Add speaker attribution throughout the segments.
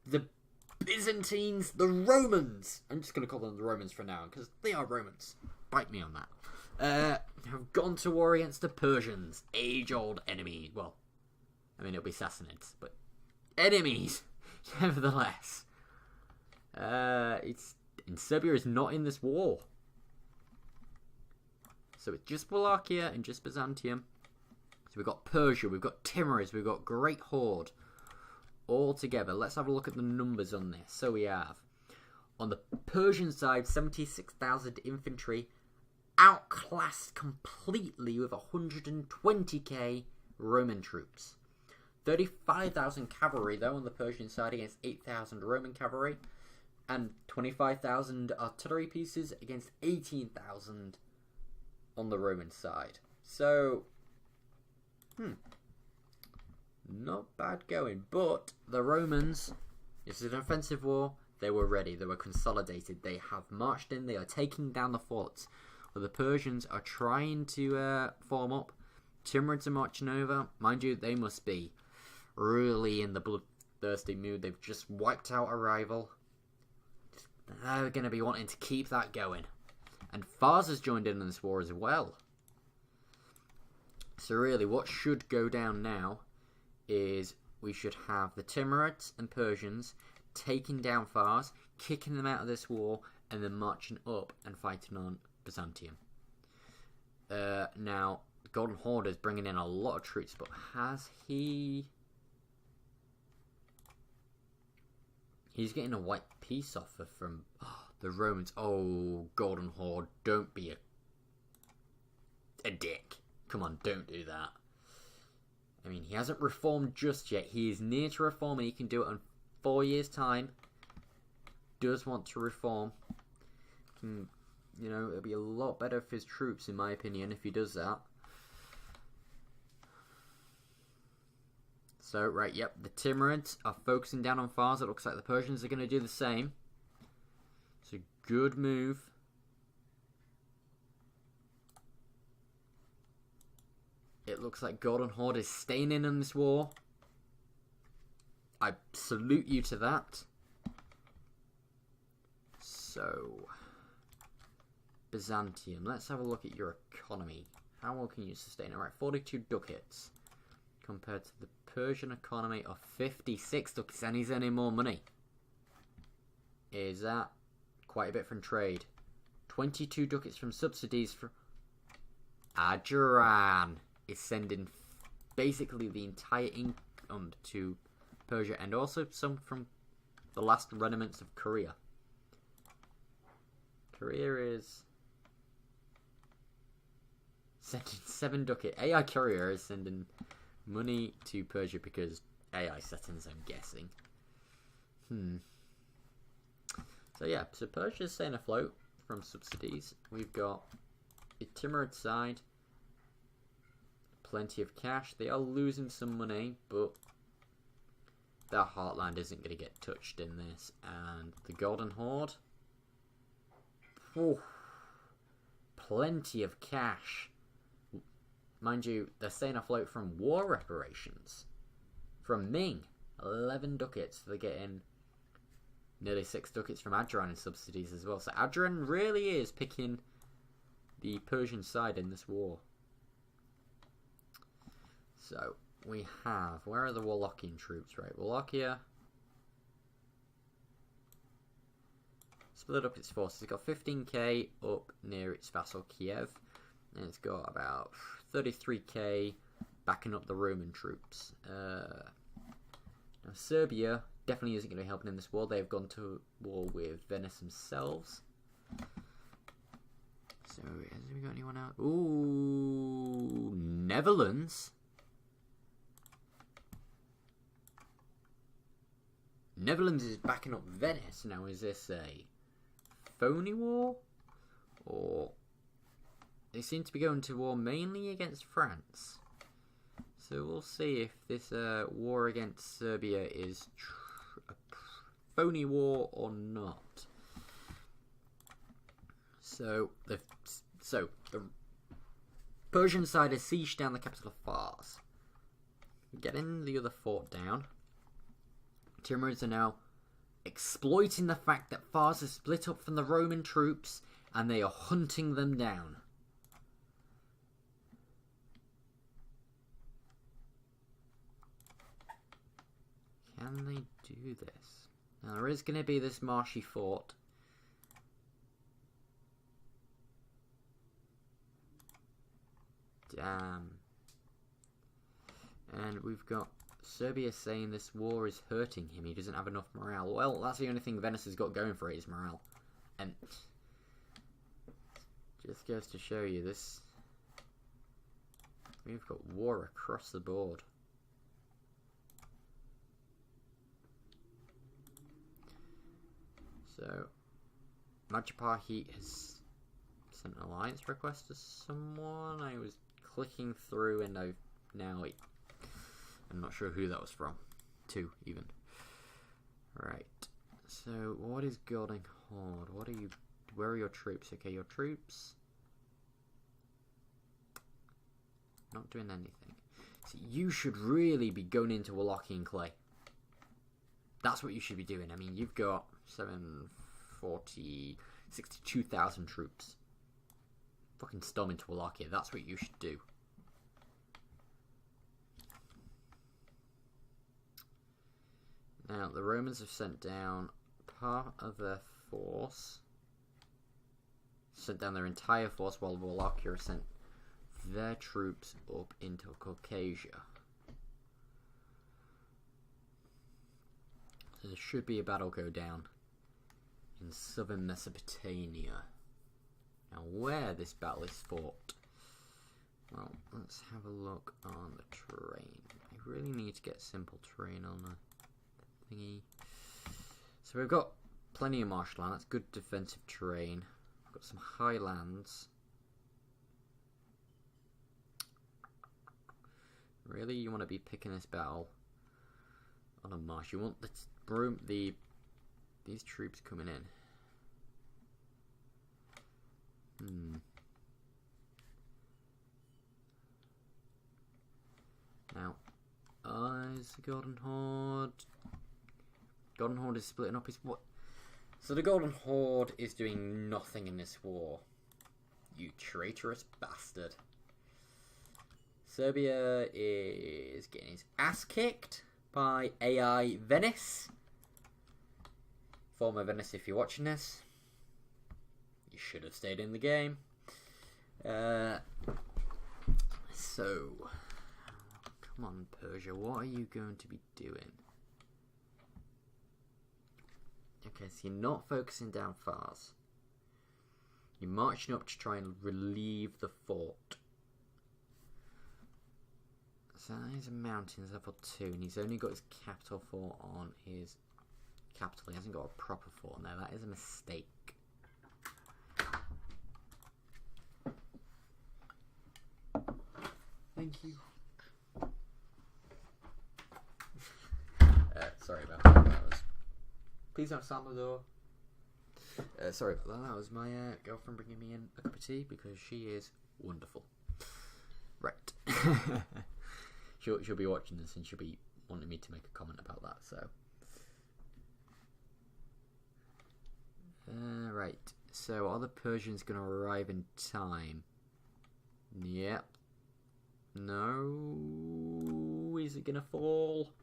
Speaker 1: the Byzantines, the Romans, I'm just going to call them the Romans for now, because they are Romans. Bite me on that. Have gone to war against the Persians, age-old enemy. Well, I mean, it'll be Sassanids, but enemies, nevertheless. Serbia is not in this war. So it's just Wallachia and just Byzantium. So we've got Persia, we've got Timurids, we've got Great Horde. All together. Let's have a look at the numbers on this. So we have, on the Persian side, 76,000 infantry, outclassed completely with 120k Roman troops. 35,000 cavalry, though, on the Persian side against 8,000 Roman cavalry. And 25,000 artillery pieces against 18,000 on the Roman side. So, not bad going. But the Romans, this is an offensive war. They were ready. They were consolidated. They have marched in. They are taking down the forts. Well, the Persians are trying to form up. Timurids are marching over. Mind you, they must be really in the bloodthirsty mood. They've just wiped out a rival. They're going to be wanting to keep that going. And Fars has joined in this war as well. So really, what should go down now is we should have the Timurids and Persians taking down Fars, kicking them out of this war, and then marching up and fighting on Byzantium. Now, the Golden Horde is bringing in a lot of troops, but has he... He's getting a white peace offer from the Romans. Oh, Golden Horde, don't be a dick. Come on, don't do that. I mean, he hasn't reformed just yet. He is near to reform, and he can do it in 4 years' time. Does want to reform. You know, it'll be a lot better for his troops, in my opinion, if he does that. So, right, yep, the Timurids are focusing down on Fars. It looks like the Persians are going to do the same. It's a good move. It looks like Golden Horde is staying in on this war. I salute you to that. So, Byzantium. Let's have a look at your economy. How well can you sustain it? Right, 42 ducats compared to the Persian economy of 56 ducats, and he's earning more money. Is that quite a bit from trade? 22 ducats from subsidies from Adran is sending basically the entire income to Persia, and also some from the last remnants of Korea. Korea is sending 7 ducat. AI Courier is sending money to Persia because AI settings, I'm guessing. So yeah, so Persia's staying afloat from subsidies. We've got the Timurid side. Plenty of cash. They are losing some money, but their heartland isn't going to get touched in this. And the Golden Horde. Ooh, plenty of cash. Mind you, they're staying afloat from war reparations. From Ming, 11 ducats. They're getting nearly 6 ducats from Adran in subsidies as well. So Adran really is picking the Persian side in this war. So, we have... Where are the Wallachian troops? Right, Wallachia split up its forces. It's got 15k up near its vassal Kiev. And it's got about 33k backing up the Roman troops. Now Serbia definitely isn't going to be helping in this war. They've gone to war with Venice themselves. So, has we got anyone out? Ooh, Netherlands. Netherlands is backing up Venice. Now, is this a phony war? Or they seem to be going to war mainly against France. So we'll see if this war against Serbia is a phony war or not. So the Persian side has sieged down the capital of Fars. Getting the other fort down. Timurids are now exploiting the fact that Fars has split up from the Roman troops and they are hunting them down. Can they do this? Now there is going to be this marshy fort. Damn. And we've got Serbia saying this war is hurting him. He doesn't have enough morale. Well, that's the only thing Venice has got going for it is morale. And just goes to show you this. We've got war across the board. So, Majapahit has sent an alliance request to someone. I was clicking through and I'm not sure who that was from. Two, even. Right. So, what is Golden Horde? Where are your troops? Okay, your troops. Not doing anything. So, you should really be going into Wallachian Clay. That's what you should be doing. I mean, you've got 62,000 troops. Fucking storm into Wallachia. That's what you should do. Now, the Romans have sent down part of their force. Sent down their entire force, while Wallachia have sent their troops up into Caucasia. So there should be a battle go down in southern Mesopotamia. Now, where this battle is fought, well, let's have a look on the terrain. I really need to get simple terrain on the thingy. So we've got plenty of marshland. That's good defensive terrain. We've got some highlands. Really, you want to be picking this battle on a marsh. You want these troops coming in. Now, is the Golden Horde? Golden Horde is splitting up his what? So the Golden Horde is doing nothing in this war. You traitorous bastard. Serbia is getting his ass kicked by AI Venice. Former Venice, if you're watching this, you should have stayed in the game. So, come on, Persia, what are you going to be doing? Okay, so you're not focusing down Fars. You're marching up to try and relieve the fort. So he's a mountains level 2, and he's only got his capital fort on his capital. He hasn't got a proper fort there. That is a mistake. Thank you. Sorry about that. Please don't slam the door. Sorry about that. That was my girlfriend bringing me in a cup of tea because she is wonderful. Right. She'll be watching this and she'll be wanting me to make a comment about that. So, right. So, are the Persians going to arrive in time? Yep. No. Is it going to fall?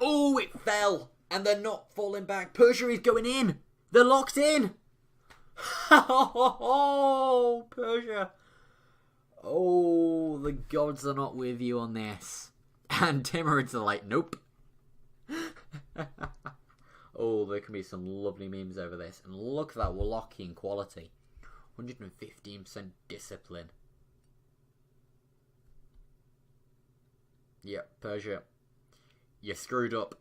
Speaker 1: Oh, it fell! And they're not falling back. Persia is going in! They're locked in! Oh, Persia! Oh, the gods are not with you on this. And Timurids are like, nope. Oh, there can be some lovely memes over this. And look at that Wallachian quality. 115% discipline. Yep, Persia. You screwed up.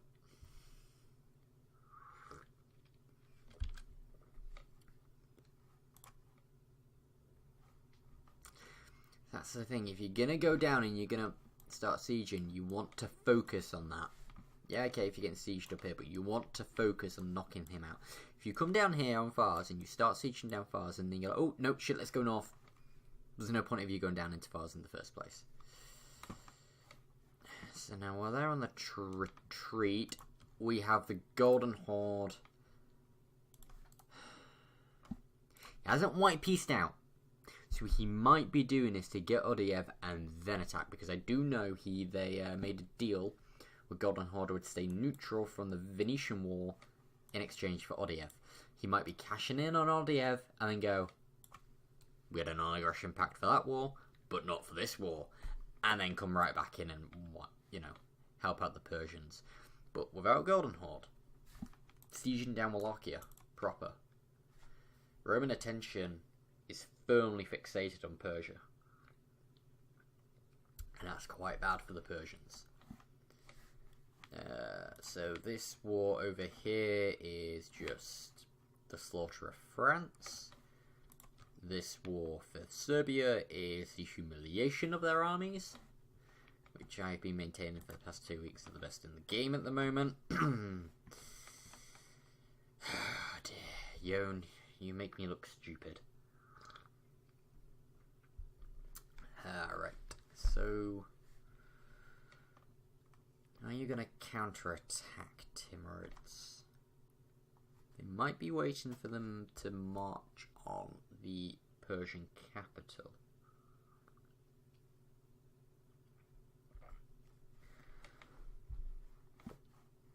Speaker 1: That's the thing. If you're going to go down and you're going to start sieging, you want to focus on that. Yeah, okay, if you're getting sieged up here, but you want to focus on knocking him out. If you come down here on Fars and you start sieging down Fars and then you're like, oh, no, shit, let's go north. There's no point of you going down into Fars in the first place. So, So now while they're on the retreat, we have the Golden Horde. He hasn't white pieced out. So he might be doing this to get Odiev and then attack. Because I do know they made a deal with Golden Horde would stay neutral from the Venetian War in exchange for Odiev. He might be cashing in on Odiev and then go, we had a non-aggression pact for that war, but not for this war. And then come right back in and, help out the Persians. But without Golden Horde, sieging down Wallachia proper, Roman attention is firmly fixated on Persia. And that's quite bad for the Persians. So this war over here is just the slaughter of France. This war for Serbia is the humiliation of their armies, which I've been maintaining for the past 2 weeks are the best in the game at the moment. Oh dear, Yon, you make me look stupid. Alright, so are you going to counter-attack Timurids? They might be waiting for them to march on the Persian capital.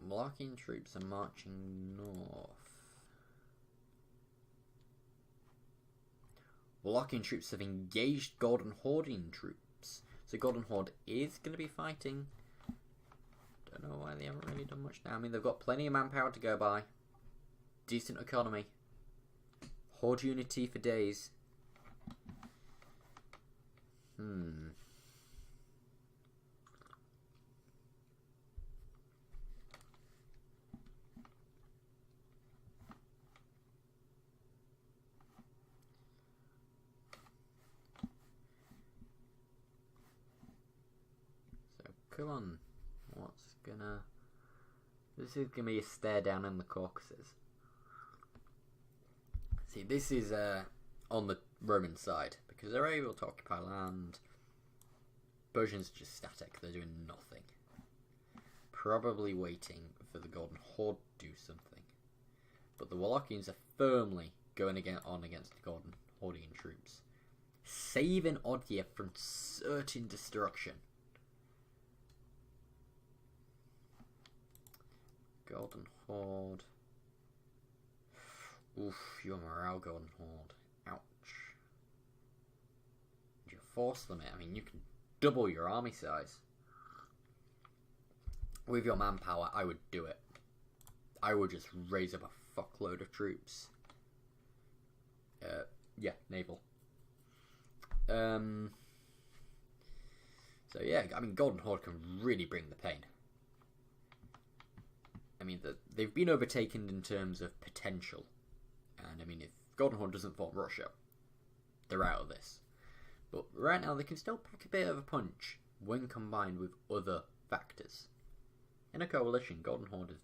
Speaker 1: Wallachian troops are marching north. Wallachian troops have engaged Golden Hordean troops. So Golden Horde is going to be fighting. Don't know why they haven't really done much now. I mean, they've got plenty of manpower to go by. Decent economy. Horde unity for days. So, come on. This is gonna be a stare down in the Caucasus. See, this is on the Roman side, because they're able to occupy land. Persians are just static, they're doing nothing. Probably waiting for the Golden Horde to do something. But the Wallachians are firmly going against the Golden Hordean troops. Saving Odiev from certain destruction. Golden Horde. Oof, your morale, Golden Horde. Ouch. You force them in. I mean, you can double your army size. With your manpower, I would do it. I would just raise up a fuckload of troops. Yeah, naval. So yeah, I mean, Golden Horde can really bring the pain. I mean, they've been overtaken in terms of potential. And I mean, if Golden Horde doesn't form Russia, they're out of this. But right now, they can still pack a bit of a punch when combined with other factors. In a coalition, Golden Horde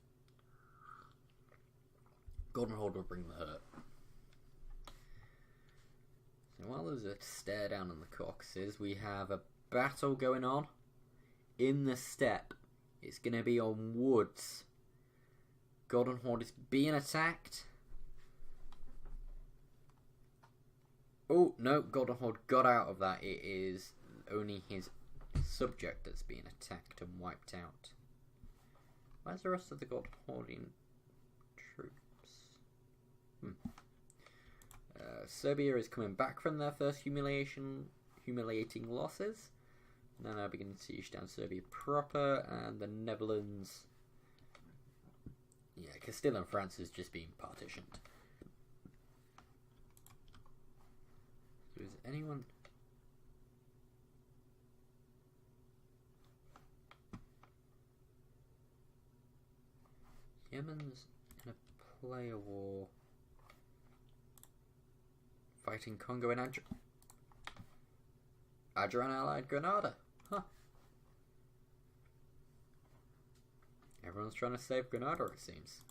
Speaker 1: will bring the hurt. So while there's a stare down in the Caucasus, we have a battle going on in the steppe. It's going to be on woods. Golden Horde is being attacked. Oh, no, Golden Horde got out of that. It is only his subject that's being attacked and wiped out. Where's the rest of the Golden Hordean troops? Serbia is coming back from their first humiliating losses. They're now beginning to siege down Serbia proper, and the Netherlands... Yeah, Castile and France is just being partitioned. So is anyone... Yemen's in a player war. Fighting Congo and Adran allied Grenada. Huh. Everyone's trying to save Grenada, it seems.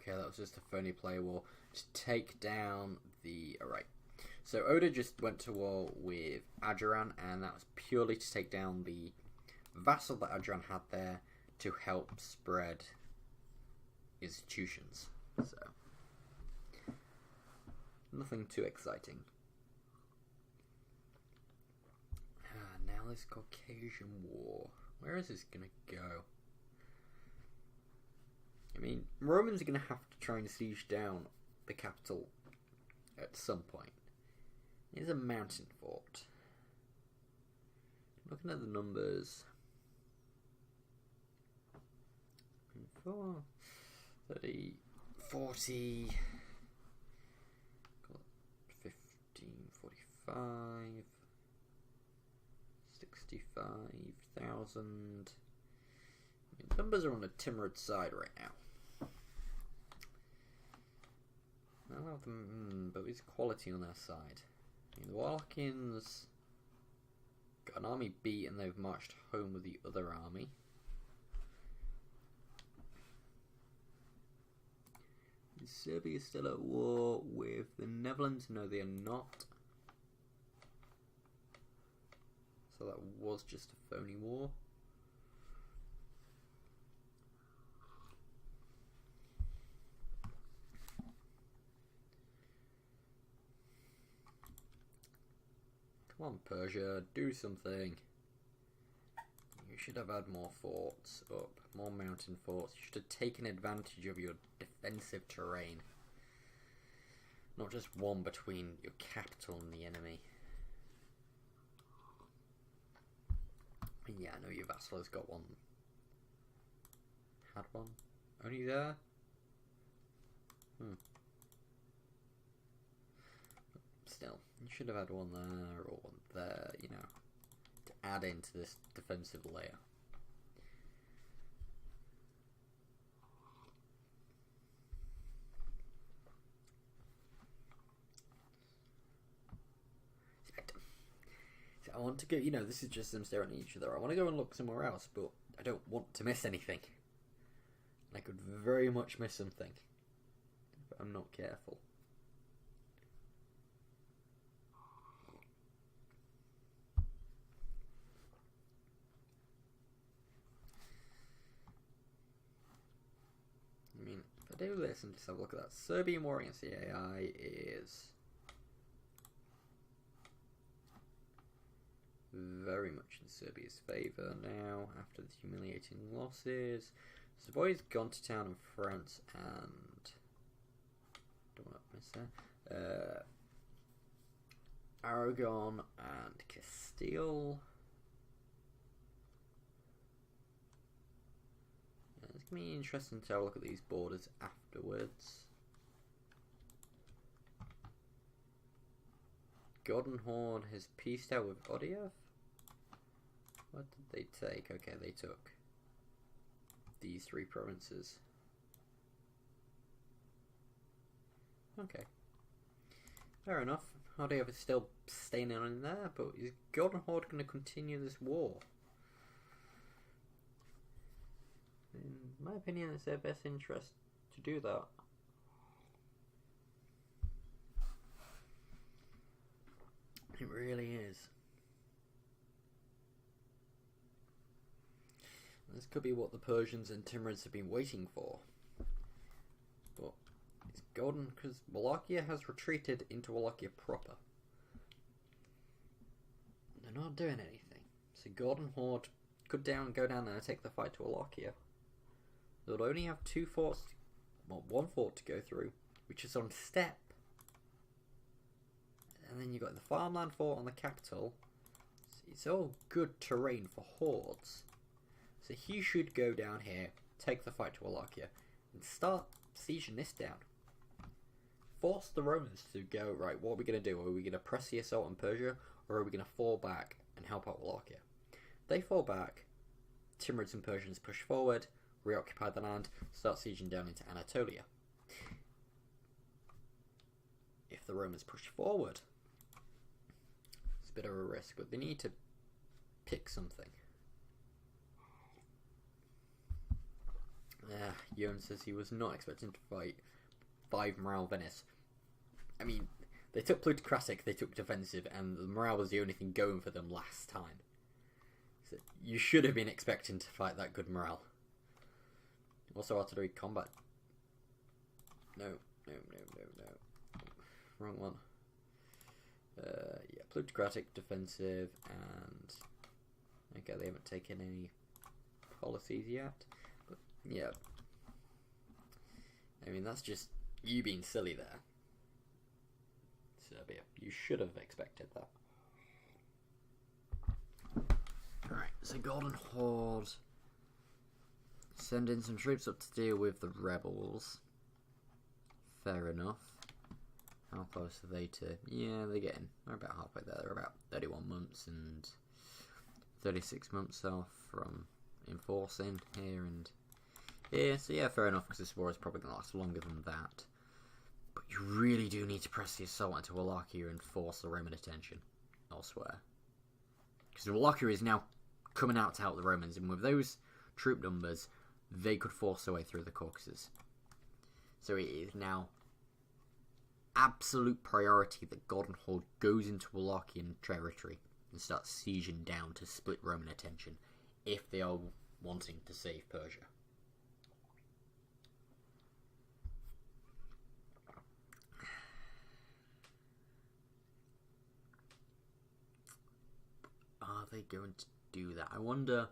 Speaker 1: Okay, that was just a phony play war to take down the... Alright. So Oda just went to war with Ajuran, and that was purely to take down the vassal that Ajuran had there to help spread institutions. So, nothing too exciting. Now this Caucasian War. Where is this gonna go? I mean, Romans are gonna have to try and siege down the capital at some point. It is a mountain fort. Looking at the numbers. 4, 30, 40, 15, 45, 65,000. Numbers are on the Timurid side right now. I don't have them, but there's quality on their side. I mean, the Wallachians got an army beat and they've marched home with the other army. Is Serbia still at war with the Netherlands? No, they are not. So that was just a phony war. Come on, Persia, do something. You should have had more forts up, more mountain forts. You should have taken advantage of your defensive terrain. Not just one between your capital and the enemy. Yeah, I know your vassal has got one. Had one? Only there? Still, you should have had one there or one there, you know, to add into this defensive layer. I want to go, you know, this is just them staring at each other. I want to go and look somewhere else, but I don't want to miss anything. I could very much miss something if I'm not careful. I mean, if I do this and just have a look at that, Serbian war against the AI is very much in Serbia's favour now after the humiliating losses. Savoy's gone to town in France and don't want to miss that. Aragon and Castile. It's going to be interesting to have a look at these borders afterwards. Goldenhorn has peaced out with Odiev. What did they take? Okay, they took these 3 provinces. Okay. Fair enough. Odiev is still staying in there, but is Goldenhorn going to continue this war? In my opinion, it's their best interest to do that. It really is. This could be what the Persians and Timurids have been waiting for. But it's golden because Wallachia has retreated into Wallachia proper. They're not doing anything. So Golden Horde could go down there and take the fight to Wallachia. They'll only have 2 forts, well, 1 fort to go through, which is on steppe. And then you've got the farmland fort on the capital. It's all good terrain for hordes. So he should go down here, take the fight to Wallachia, and start sieging this down. Force the Romans to go, right, what are we going to do? Are we going to press the assault on Persia, or are we going to fall back and help out Wallachia? They fall back, Timurids and Persians push forward, reoccupy the land, start sieging down into Anatolia. If the Romans push forward, it's a bit of a risk, but they need to pick something. Johan says he was not expecting to fight 5 morale Venice. I mean, they took plutocratic, they took defensive, and the morale was the only thing going for them last time. So you should have been expecting to fight that good morale. Also artillery combat. No. Wrong one. Yeah, plutocratic, defensive, and... Okay, they haven't taken any policies yet. But, yeah. I mean, that's just you being silly there. Serbia. You should have expected that. Alright, so Golden Horde. Send in some troops up to deal with the rebels. Fair enough. How close are they to... Yeah, they're getting... They're about halfway there. They're about 31 months and 36 months off from enforcing here and here. So yeah, fair enough, because this war is probably going to last longer than that. But you really do need to press the assault into Wallachia and force the Roman attention elsewhere. Because Wallachia is now coming out to help the Romans, and with those troop numbers, they could force their way through the Caucasus. So it is now absolute priority that Golden Horde goes into Wallachian territory and starts sieging down to split Roman attention if they are wanting to save Persia. Are they going to do that? I wonder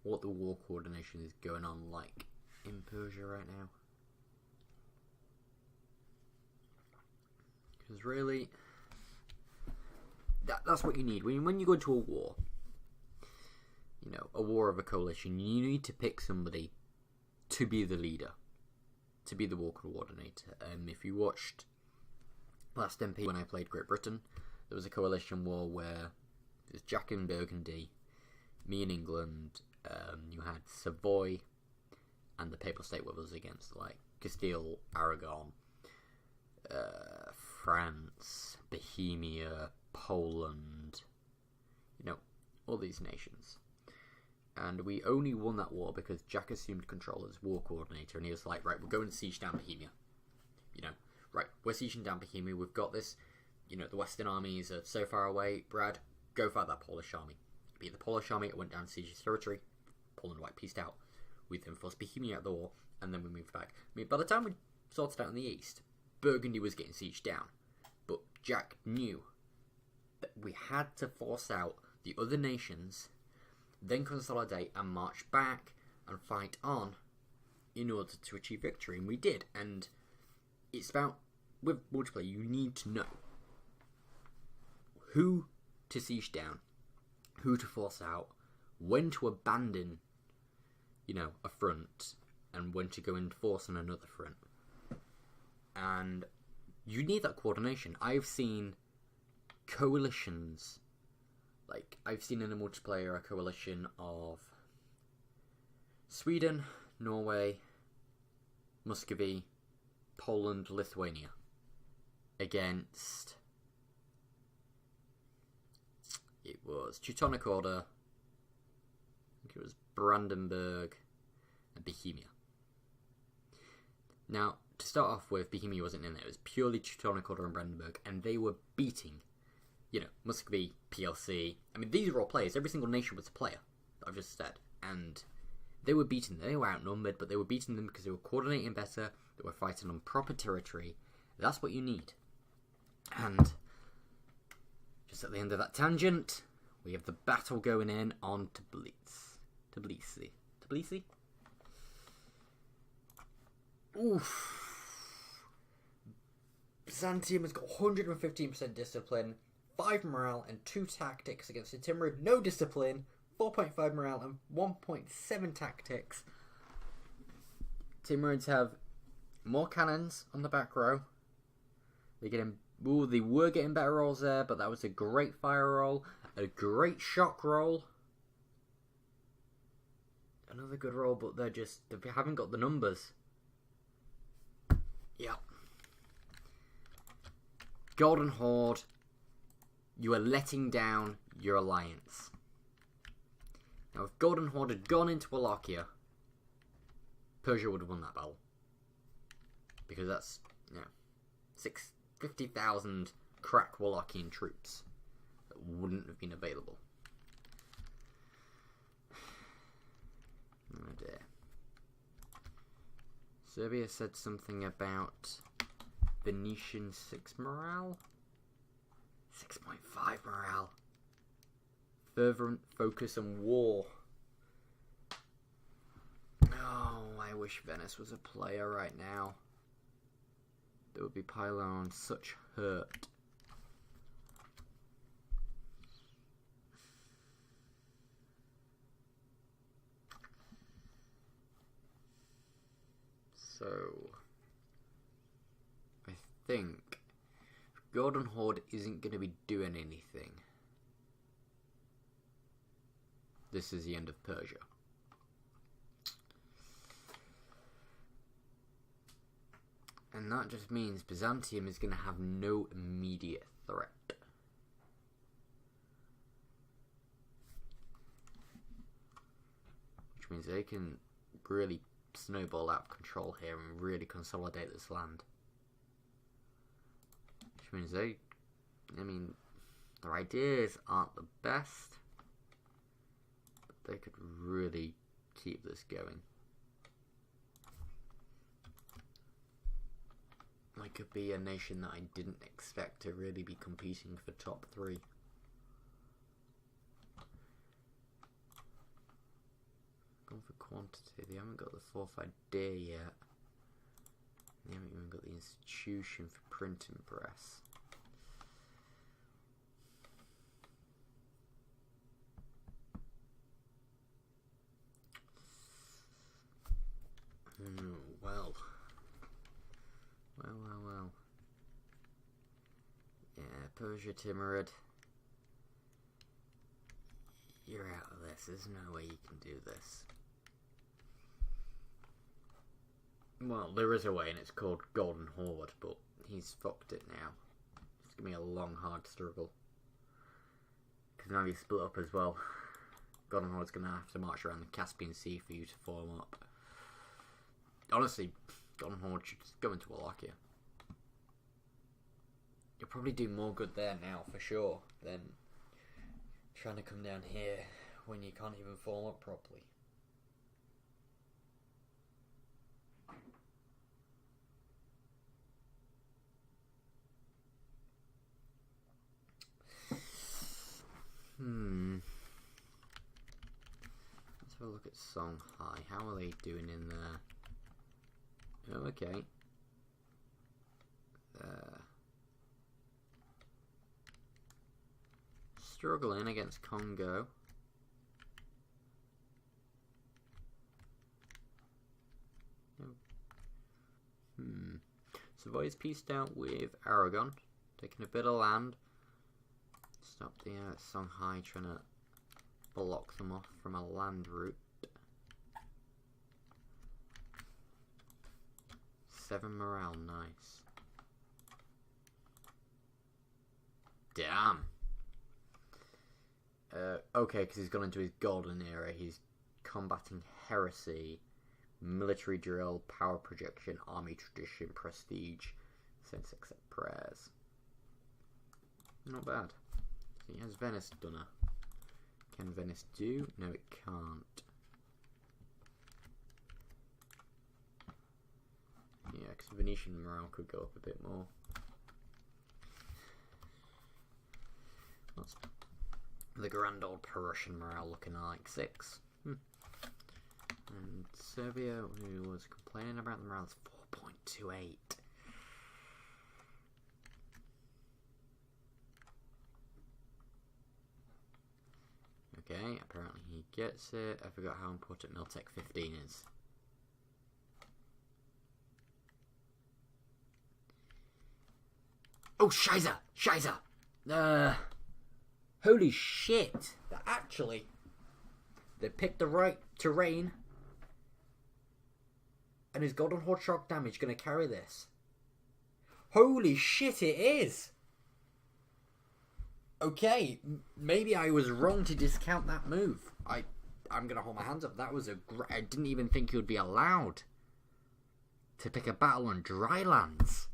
Speaker 1: what the war coordination is going on like in Persia right now. Because really, that's what you need. When you go into a war, you know, a war of a coalition, you need to pick somebody to be the leader, to be the war coordinator. If you watched last MP when I played Great Britain, there was a coalition war where it was Jack in Burgundy, me in England, you had Savoy and the Papal State with us against like Castile, Aragon, France, Bohemia, Poland, you know, all these nations. And we only won that war because Jack assumed control as war coordinator, and he was like, right, we're going to siege down Bohemia. You know, right, we're sieging down Bohemia, we've got this, you know, the Western armies are so far away, Brad, go fight that Polish army. Beat the Polish army, it went down to siege his territory, Poland White pieced out. We then forced Bohemia out of the war, and then we moved back. I mean, by the time we sorted out in the east, Burgundy was getting sieged down. But Jack knew that we had to force out the other nations, then consolidate and march back and fight on in order to achieve victory. And we did. And it's about, with multiplayer, you need to know who to siege down, who to force out, when to abandon, you know, a front, and when to go and force on another front. And you need that coordination. I've seen coalitions, like, I've seen in a multiplayer a coalition of Sweden, Norway, Muscovy, Poland, Lithuania against, it was Teutonic Order, I think it was Brandenburg and Bohemia. Now, to start off with, Bohemia wasn't in there. It was purely Teutonic Order and Brandenburg, and they were beating, you know, Muscovy, PLC. I mean, these are all players. Every single nation was a player, I've just said. And they were beating them. They were outnumbered, but they were beating them because they were coordinating better, they were fighting on proper territory. That's what you need. And just at the end of that tangent, we have the battle going in on Tbilisi. Oof. Byzantium has got 115% discipline, 5 morale and 2 tactics against the Timurid. No discipline, 4.5 morale and 1.7 tactics. Timurids have more cannons on the back row. They were getting better rolls there, but that was a great fire roll, a great shock roll. Another good roll, but they haven't got the numbers. Yeah. Golden Horde, you are letting down your alliance. Now, if Golden Horde had gone into Wallachia, Persia would have won that battle. Because that's, 50,000 crack Wallachian troops that wouldn't have been available. Oh dear. Serbia said something about Venetian 6 morale? 6.5 morale. Fervent focus on war. Oh, I wish Venice was a player right now. They would be piling on such hurt. So, I think Golden Horde isn't going to be doing anything. This is the end of Persia. And that just means Byzantium is going to have no immediate threat. Which means they can really snowball out of control here and really consolidate this land. Which means their ideas aren't the best, but they could really keep this going. They could be a nation that I didn't expect to really be competing for top 3. Gone for quantity. They haven't got the fortified idea yet. They haven't even got the institution for printing press. Well. Yeah, Persia, Timurid. You're out of this. There's no way you can do this. Well, there is a way, and it's called Golden Horde, but he's fucked it now. It's going to be a long, hard struggle. Because now you split up as well. Golden Horde's going to have to march around the Caspian Sea for you to form up. Honestly, Golden Horde should just go into Wallachia. You'll probably do more good there now, for sure, than trying to come down here when you can't even form up properly. Let's have a look at Songhai. How are they doing in there? Oh, okay. Struggling against Congo. Savoy's pieced out with Aragon, taking a bit of land. Stop the Songhai trying to block them off from a land route. 7 morale, nice. Damn. Okay, because he's gone into his golden era. He's combating heresy, military drill, power projection, army tradition, prestige, sense accept prayers. Not bad. So he has Venice done her. Can Venice do? No, it can't. Yeah, because Venetian morale could go up a bit more. That's the grand old Prussian morale looking like 6. And Serbia, who was complaining about the morale, is 4.28. Okay, apparently he gets it. I forgot how important Miltech 15 is. Oh, Scheiße! Scheiße! Holy shit! Actually, they picked the right terrain. And is Golden Horde shock damage going to carry this? Holy shit, it is! Okay, maybe I was wrong to discount that move. I'm going to hold my hands up. That was I didn't even think it would be allowed. to pick a battle on dry lands.